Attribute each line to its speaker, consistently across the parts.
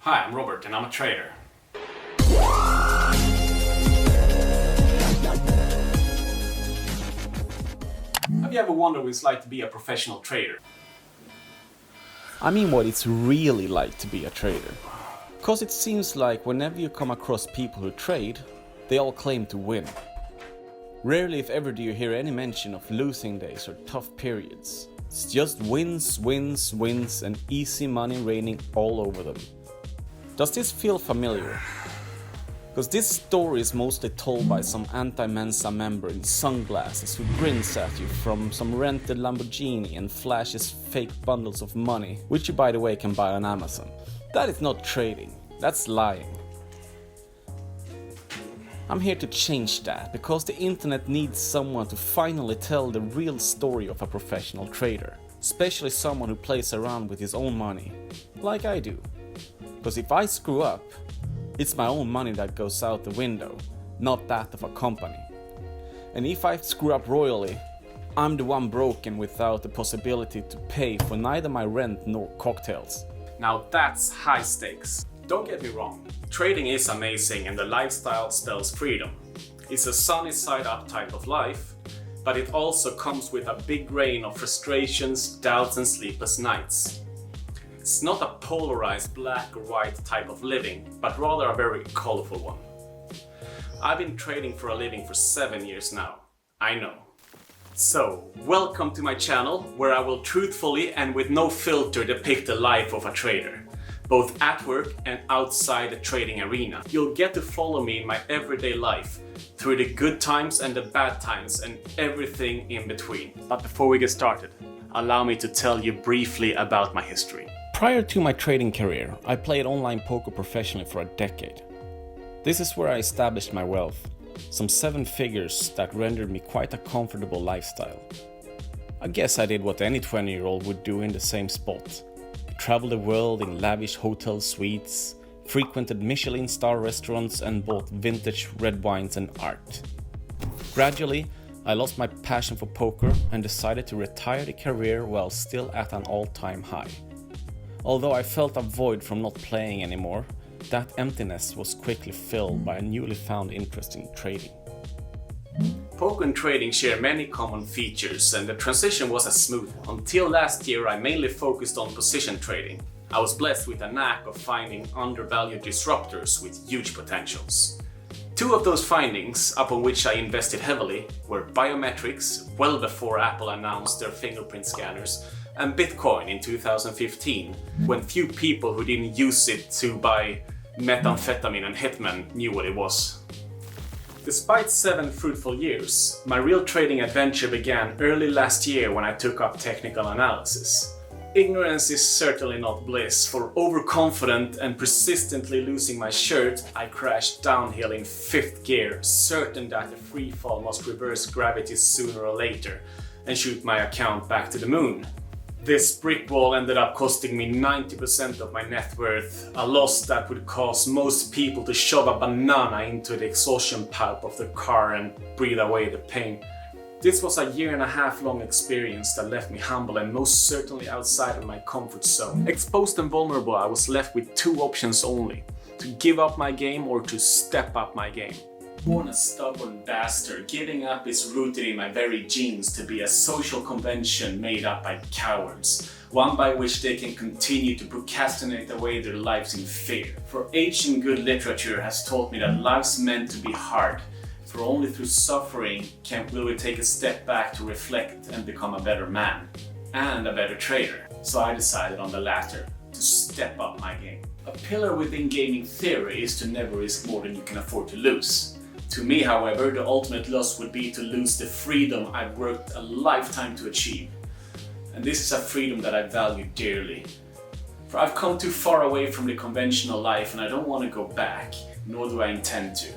Speaker 1: Hi, I'm Robert and I'm a trader. Have you ever wondered what it's like to be a professional trader?
Speaker 2: I mean what it's really like to be a trader. Cause it seems like whenever you come across people who trade, they all claim to win. Rarely if ever do you hear any mention of losing days or tough periods. It's just wins, wins, wins and easy money raining all over them. Does this feel familiar? Because this story is mostly told by some anti-Mensa member in sunglasses who grins at you from some rented Lamborghini and flashes fake bundles of money, which you by the way can buy on Amazon. That is not trading, that's lying. I'm here to change that, because the internet needs someone to finally tell the real story of a professional trader, especially someone who plays around with his own money, like I do. Because if I screw up, it's my own money that goes out the window, not that of a company. And if I screw up royally, I'm the one broken without the possibility to pay for neither my rent nor cocktails.
Speaker 1: Now that's high stakes. Don't get me wrong, trading is amazing and the lifestyle spells freedom. It's a sunny side up type of life, but it also comes with a big rain of frustrations, doubts and sleepless nights. It's not a polarized black or white type of living, but rather a very colorful one. I've been trading for a living for 7 years now, I know. So, welcome to my channel, where I will truthfully and with no filter depict the life of a trader, both at work and outside the trading arena. You'll get to follow me in my everyday life, through the good times and the bad times and everything in between. But before we get started, allow me to tell you briefly about my history.
Speaker 2: Prior to my trading career, I played online poker professionally for a decade. This is where I established my wealth, some 7 figures that rendered me quite a comfortable lifestyle. I guess I did what any 20-year-old would do in the same spot. Traveled the world in lavish hotel suites, frequented Michelin star restaurants and bought vintage red wines and art. Gradually, I lost my passion for poker and decided to retire the career while still at an all-time high. Although I felt a void from not playing anymore, that emptiness was quickly filled by a newly found interest in trading.
Speaker 1: Poker and trading share many common features and the transition was as smooth. Until last year I mainly focused on position trading. I was blessed with a knack of finding undervalued disruptors with huge potentials. 2 of those findings, upon which I invested heavily, were biometrics, well before Apple announced their fingerprint scanners, and Bitcoin in 2015, when few people who didn't use it to buy methamphetamine and hitmen knew what it was. Despite 7 fruitful years, my real trading adventure began early last year when I took up technical analysis. Ignorance is certainly not bliss, for overconfident and persistently losing my shirt, I crashed downhill in 5th gear, certain that the free fall must reverse gravity sooner or later and shoot my account back to the moon. This brick wall ended up costing me 90% of my net worth, a loss that would cause most people to shove a banana into the exhaustion pipe of the car and breathe away the pain. This was a 1.5 year long experience that left me humble and most certainly outside of my comfort zone. Exposed and vulnerable, I was left with 2 options only: to give up my game or to step up my game. Born a stubborn bastard, giving up is rooted in my very genes to be a social convention made up by cowards, one by which they can continue to procrastinate away their lives in fear. For ancient good literature has taught me that life's meant to be hard, for only through suffering will we take a step back to reflect and become a better man, and a better trader. So I decided on the latter, to step up my game. A pillar within gaming theory is to never risk more than you can afford to lose. To me, however, the ultimate loss would be to lose the freedom I've worked a lifetime to achieve. And this is a freedom that I value dearly. For I've come too far away from the conventional life and I don't want to go back, nor do I intend to.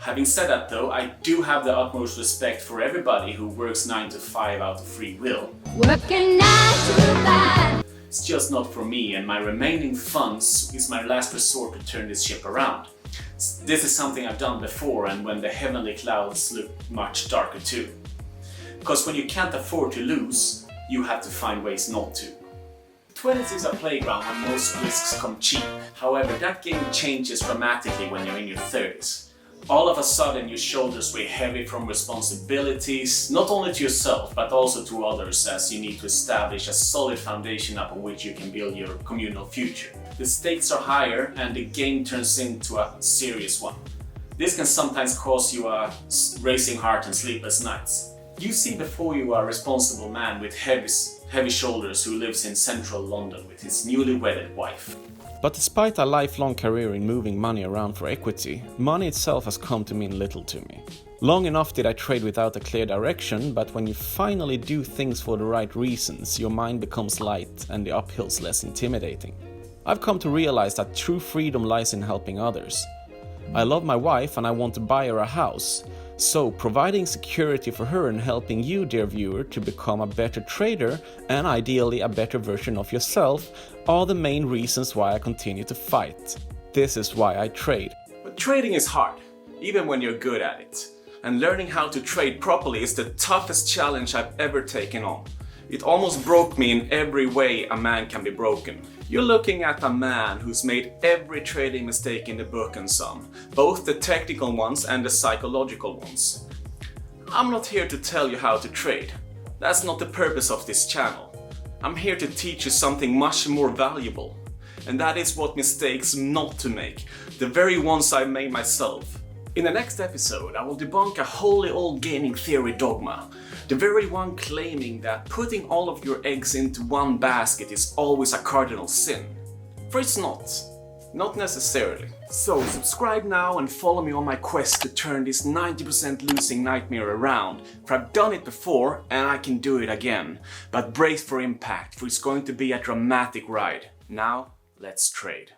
Speaker 1: Having said that though, I do have the utmost respect for everybody who works 9 to 5 out of free will.
Speaker 3: Working 9 to 5.
Speaker 1: It's just not for me, and my remaining funds is my last resort to turn this ship around. This is something I've done before and when the heavenly clouds look much darker too. Because when you can't afford to lose, you have to find ways not to. 20s is a playground where most risks come cheap. However, that game changes dramatically when you're in your 30s. All of a sudden your shoulders weigh heavy from responsibilities, not only to yourself but also to others, as you need to establish a solid foundation upon which you can build your communal future. The stakes are higher and the game turns into a serious one. This can sometimes cause you a racing heart and sleepless nights. You see before you a responsible man with heavy shoulders who lives in central London with his newly wedded wife.
Speaker 2: But despite a lifelong career in moving money around for equity, money itself has come to mean little to me. Long enough did I trade without a clear direction, but when you finally do things for the right reasons, your mind becomes light and the uphills less intimidating. I've come to realize that true freedom lies in helping others. I love my wife and I want to buy her a house. So, providing security for her and helping you, dear viewer, to become a better trader and ideally a better version of yourself are the main reasons why I continue to fight. This is why I trade.
Speaker 1: But trading is hard, even when you're good at it. And learning how to trade properly is the toughest challenge I've ever taken on. It almost broke me in every way a man can be broken. You're looking at a man who's made every trading mistake in the book and some, both the technical ones and the psychological ones. I'm not here to tell you how to trade. That's not the purpose of this channel. I'm here to teach you something much more valuable. And that is what mistakes not to make, the very ones I made myself. In the next episode, I will debunk a holy old gaming theory dogma, the very one claiming that putting all of your eggs into one basket is always a cardinal sin. For it's not necessarily. So subscribe now and follow me on my quest to turn this 90% losing nightmare around, for I've done it before and I can do it again. But brace for impact, for it's going to be a dramatic ride. Now, let's trade.